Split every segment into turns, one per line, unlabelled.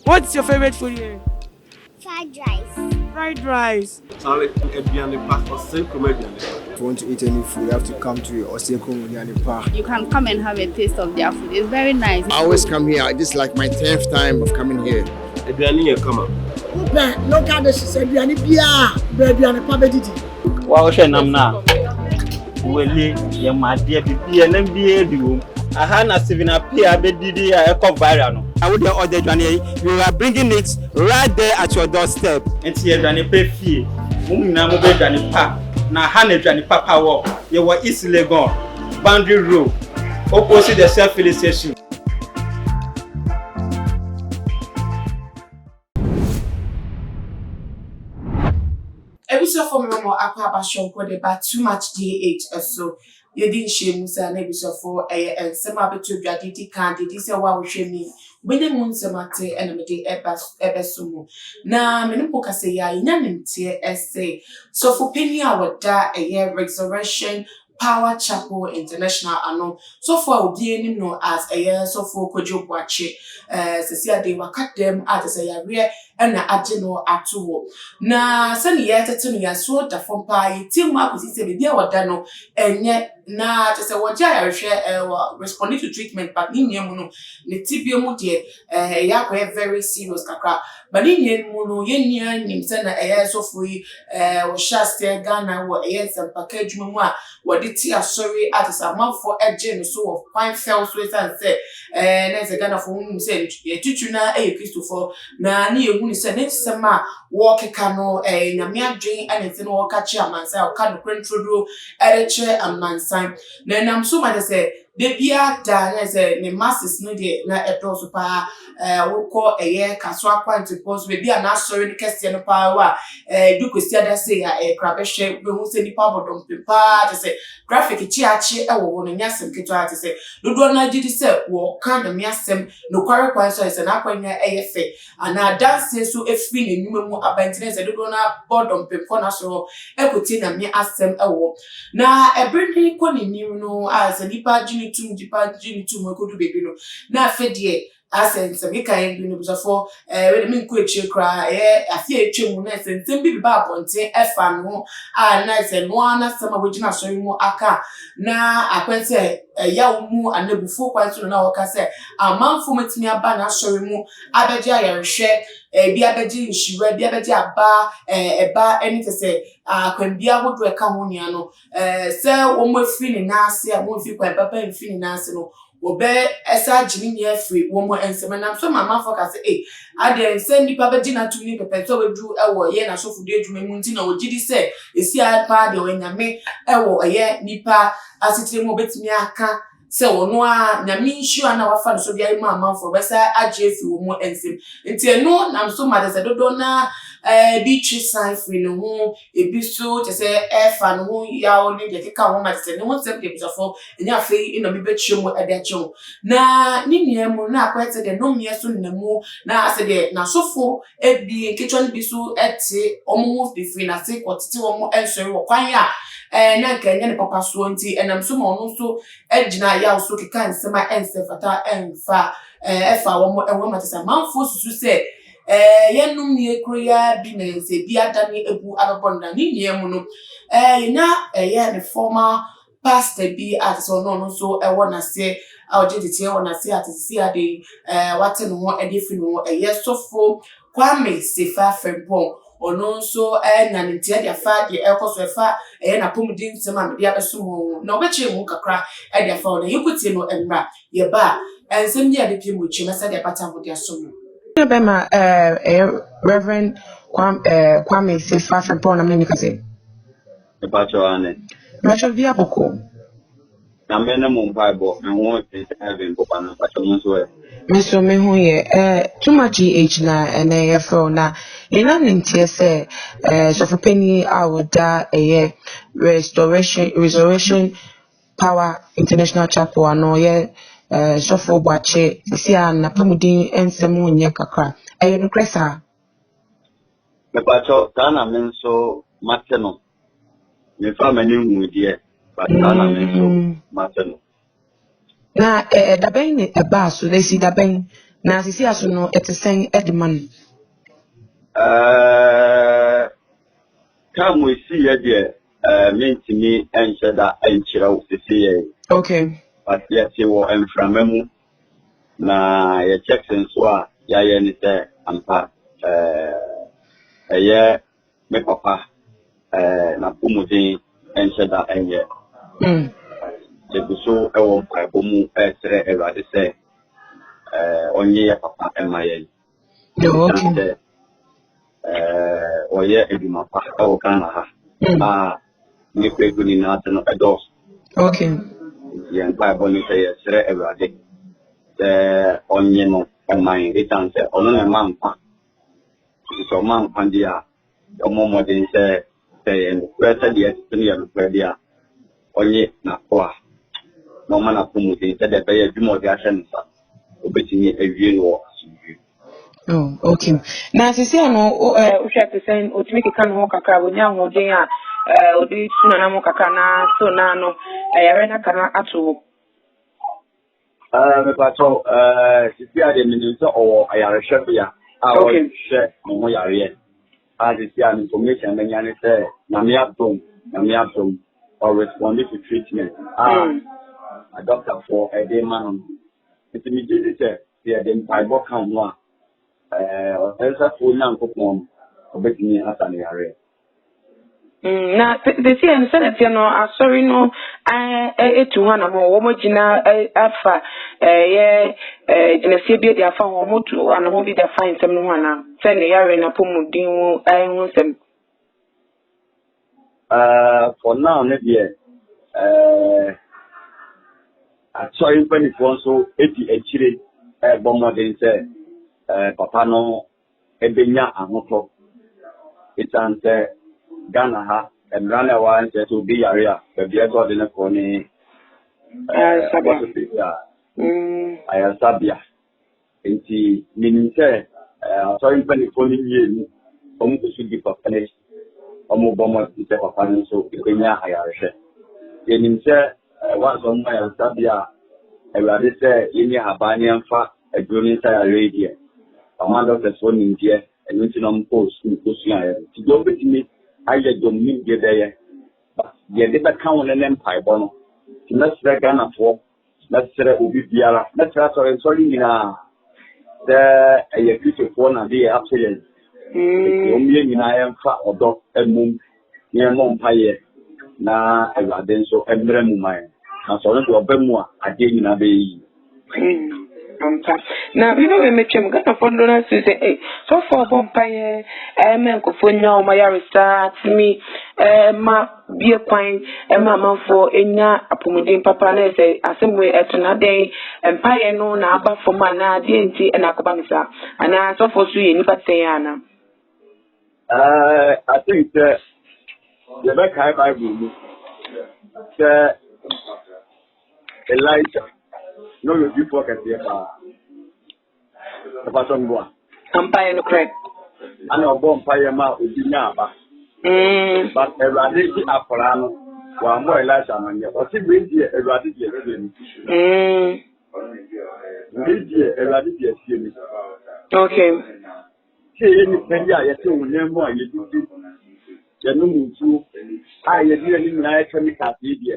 What's your favorite food here?
Fried rice.
Fried rice.
If
you want to eat any food, you have to come to Osenko Park.
You can come and have a taste of their food. It's very nice.
I always come here. This is like my 10th time of coming here.
Local dishes, Adriani Bia, Adriani Pabedidi.
Wow, Shenamna. Well, your my dear BB and MBA. I had a 7 up here, DéadIy, a viral. I would order Johnny. You are bringing it right there at your doorstep. And here, Johnny pay fee. Namu Johnny Pa. Now, Hannah Johnny Papa walk. You were easily gone. Boundary road. Opposite the self-filling station.
Ebiso for me more akwa basho kwode ba too much DH so ye din shame musa na ebiso for ensema beto DéadIy kan DéadIy se wa wo hwemi bene mu nsema te ena me de ebeso mu na me no poka se ya nya nemte ese so for penny awoda resurrection Power Chapel International ano so for obi enim no as so for Kodwo Boakye sesia de waka dem at say ya re na age no atowo na se ne ye tete no ya so da fom pa yi ti mu akosi se bia woda no enye na te se woja ya hwe responding to treatment but ni nemu no ne tibie mu de ya ko very serious kakra but ni nemu no ye nia nim se na so for yi wo shaste Ghana wo sempa adwuma mu a wodi ti asori at some for age no so of fine fell so and say na se Ghana for hu se tutu na Christopher na ni ehu ni se ne sema wo keka no nyame adwen anete no wo ka chi amansa wo ka no krentrodo ereche amansan na nam so ma de se de bia da na se ne masses no de na eto pa wo ko kaso akwante pos we bia na asori ne kese no pa wa du kwesi ada se ya krabehwe be hu se nipa bodom pepa de se graphic chiachi wo no nyasem keto ate se dodo na gidi se wo kan de miasem no kware kwan so se na kwanya fe ana dance so efi ne nyuma mu abantine se dodo na bodom pepa na so ekoti na mi asem wo na ebredi ko ni no as nipa jini tum ekodu bebi no na afedie asense me kan bi no buzafo we me nko echi kra afie etwemu na sensem bi ba ponte efa no na se no ana sama wogina so mu aka na akwense ya mu anabufu kwanso na woka se amanfo metimi aba na sori mu abeji ayerhwe bi abeji nhyiwa bi abeji aba eba eni se akwambia hodo eka ho nia no se wo mo afi ni na ase a mo fi kwa papa mfi ni na ase no obe esa jini ni afri wo mo ensema na so mama focus ade se nipa be jina tumi pepe so we du ewo ye na so fudu edwuma mu nti na ogidi se esi apa de wenyame ewo ye nipa asitire mo betimi aka se wono a nyame nhyu ana wafa no so bia mu amanfo be sa age afi wo mo ensem nti eno na so ma de se dodo na bi twi san free no ho ebi so te se efa no ho ya o ne de keka ho ma te se ne ho nsem de buzafo enya fe ino bi betwe mu ede ache na ni niemu na akwete de no mie so nemu na ase de na sofo ebi ketwa ne bi so ete omo de free na se kwotete omo ensori wo kwan ya na nkanya ne papa so nti enam so ma ono so ejina ya so keka nsema ensefata enfa efa wo enwo matesa manfo susu se yenum ni ekroya bi na se bi adani ebu ababonda ni niemu no na ne former pastor bi at so no so na se awje de wona se at se ade wate no ho edefi no sofo Kwame Sefa Frempong ono so na ntia dia fa de ekoso efa na pomudi nsema me dia beso mu na obeche mu kakra dia fa na yekuti no emra ye ba ensem dia de pie mu chi mesa dia pata mu dia so mu
Bema Reverend Kwame Sefa Frempong na me kase
The Pacho Ane.
Pacho via boko
Na me na mo Bible na wo te heaven papa na Pacho mo so
Miso me hu ye too much na na for na ina ntie se so for penny awoda restoration power international chapel ano ye so for Boakye si na pamudin ensem onye kakra no kresa
The Pacho kana men so mateno me fa mani hu die but kana men so mateno
na daben ne eba so they see daben Na sisi aso no etesen edman.
Come we see ye mentimi encheda enchira sisi.
Okay.
But yet you were enframemu na ye checks and so ya ye ni se ampa ye me papa na pumudin encheda enye. So I won't buy bomu estre erade se onye ya papa emaye.
Okay.
Oye eduma pa o kana ha. Ni peguni na tano edos.
Okay.
Yan buy boni se estre erade. Onye no emaye itanse onu na mampa. So mampa dia omo modin se en kweta dia tuni ya kwedia. Onye na kwa. No man of whom they said that they are more gas obetini ewie no.
Oh, okay. Na sisi ano uhwete sen otimi kan ho kakra wonya hoden a odi suna na mo kakra na so na no yare na kana ato.
Me pato sisi ade minu so o ayare hwebia a o hwe mo yare. A sisi an information na nyane se na me atom or respond to treatment. A doctor for a day man. It's immediately say dem fiber kan no a esa fo na nkopon obetini asa na yare.
Na the see and senate no asori no etu ha na mo mo gina afa ye gina bi dia fa ho motu ana ho bi da fa nsem no ana se ne yare na pomudin wo hu nsem.
For now ne be sorry when it was so 80 echire bomodin say papa no ebenya ahoto itante Ghana ha emrana wa nse to be area be God na ko ni Sabia enti meaning say sorry when it was ni omu kusugi papa ne omu bomo nse papa no so ebenya ayarehwe yenim say wa so ma Sabia ewade say yeni habani amfa adwoni say radio amanda the phone in here and you know post to see ti do betimi aye dom ni de dey ye de be kan won en pai bono ti na sre Ghana fo na sre obi biara na tra sorry ni na the ye future for na dey absolute o mi ni na en fa odo emum ni emom paye na ewade so emre mu mai na so no do ba mu a ade ni na be yi.
Now, you know, we make him get a phone to say, so for Bompire, men go for no, my arista, me, ma be a pine, and mamma for Enya, a Pumudin Papa, say, as some way at another day, and pie no, now, but for mana, DNT, and Akabanisa, and I so for you, and but say, Anna.
I think the back high Bible, Elijah. No, you do work at the person go.
Umpire no correct.
I know Bompire ma Ubinaba. But a radical Apolano, one more Elijah man, or see media a radical media a radical.
Okay.
See any Pendia, you know more, you do. You know, too. I really like chemical media.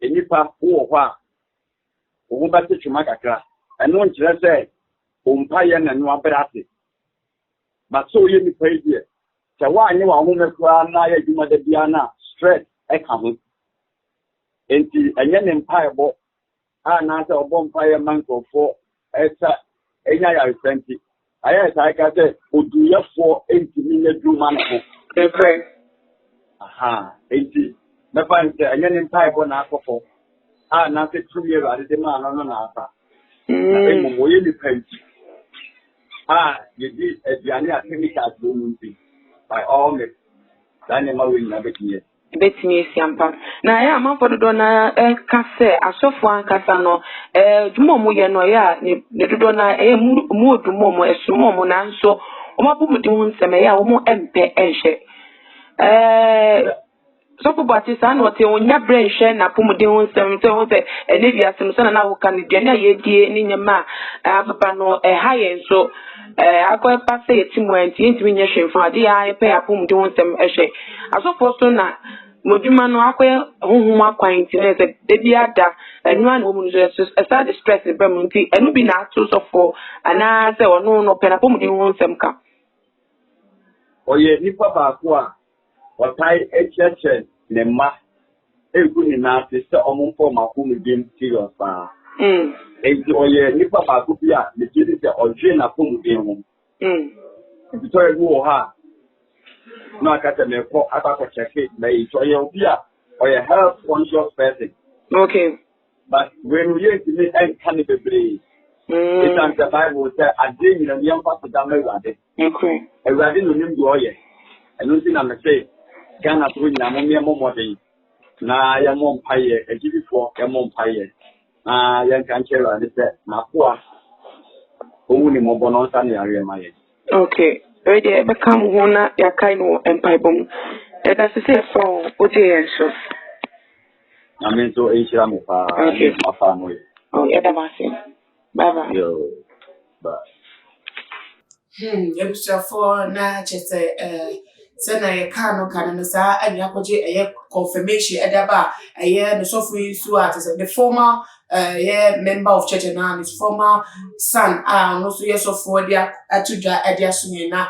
Any part or what? Umba te chumakakra and one say umpire and one berati. But so you be paid here. So why you are woman na you mother Diana stress come. And yan empire bo answer a bonfire man for esa enya ya 20. I can say would do you for 80 minutes do man. Aha 80. Me find say yan empire bo na for na se 2 years at the man no na asa na mo ye ni penti you did a diania chemical do by all means dan ma we na
betimi siampa na ya amafo dodo na ka se asofo ankasa no dwumo mo ye no ya ne dodo na mu odwumo mo esumo mo na nso o ma bu mu di hu nseme ya wo mo empe enhye So for Boakye san what on your brain share na pomuden ho nsem so ho say ene wiase so na wo ka ne duane ayedie ni nyama papa no high so akwa pa say timu anti ntimi nya hwemfa ade ya pe apomuden ho nsem ehwe asofo so na modwuma no akwa honhom akwan ti na say de bi ada enu an wo mu so start the stress be mu nti enu bi na ato so for ana say ono no pe na apomuden ho nsem ka
oye nipa ba ko a watai echeche ne ma egu ni na se omumfo makomuden serious pa enti oye nipa ba ko bia ne jidi se oje na pomuden ho so egu ha no akata me ko akako check na so ye bia oye health conscious person
okay
but when we use it and can be brave it's on the Bible say adin na yam pa da me wade
okay
ewade no nim do oye eno si na me say Ghana to nyina mo me mo modern na ya mo mpaye agibifo ya mo mpaye na ya kan chera ni se makoa owu ni mo bono nsa na yare maye
okay we dey be come ho na ya kai no empire bom e da se so oje so
na me so e chira me pa ma fa mo
oh ya da ba se bye bye
yo bye
ebusafo na chese sena ye ka no kana no sa anya kwaje confirmation edaba no sofu isu at the former member of church and his former son no so yes of for dia atudwa edia sunye na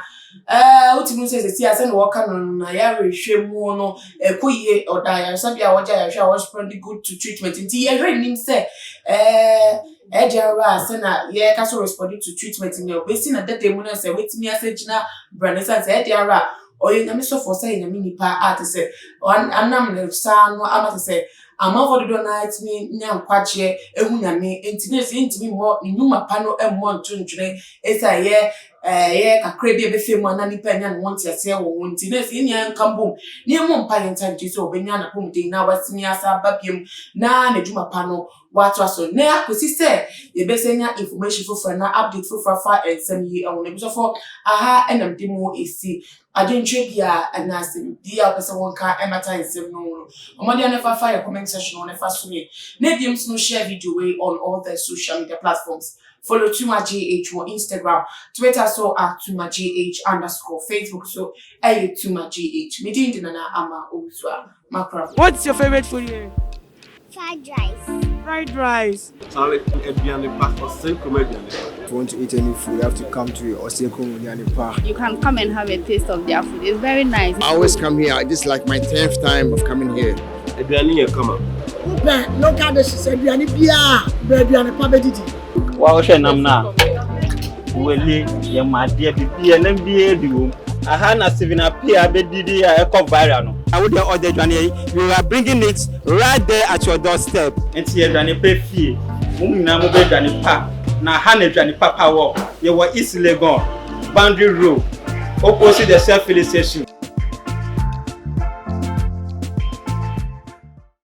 utimu se ase no waka no na ya rehwemu no koye oda ya sabia woja ya hwa was pretty good to treatment nti ye hwe nim se Ejara sena ye ka so responding to treatment in your basi na data mu na se wetimi ase gina branesa se ejara oye nyame so for say nyame nipa ate se anam ne sa no amate se amavodo do na atimi nya nkwache ehu nyame entimi mo nyuma pa no emmo ntuntwene esa ye kakra bi ebefemu ana nipa nya no wonte ase wo wonti na se nya nkambom ne mo mpa yenta nti so obenya na pomden na wasimi asa babiem na ne juma pa no wato aso na akosi se ye besenya information for na update for fa ensem yi awon ebi so for aha enamde mu esi adentwe bia anasim dia pese wonka emata ensem no omode na fa fire comment section on fa so me na biem no share video way on all the social media platforms. Follow TumaGH on Instagram, Twitter so at TumaGH _ Facebook so TumaGH. Me din dinana ama uzwa makra.
What's your favorite food here?
Fried rice.
Fried rice.
If you want to eat any food, you have to come to Osenko Park.
You can come and have a taste of their food. It's very nice.
I always come here. This is like my 10th time of coming here.
Local dishes, Biani Bia, Biani Pabedidi.
Wa hwe nam na wele ye ma de bibia na bia biwo aha na Stevena Pia bedidi a e viral no I would order dwane you are bringing it right there at your doorstep enti ye dwane pe fie na mo be dwane pa na ha na dwane papa wo ye wo East Legon boundary road opposite the self-filling station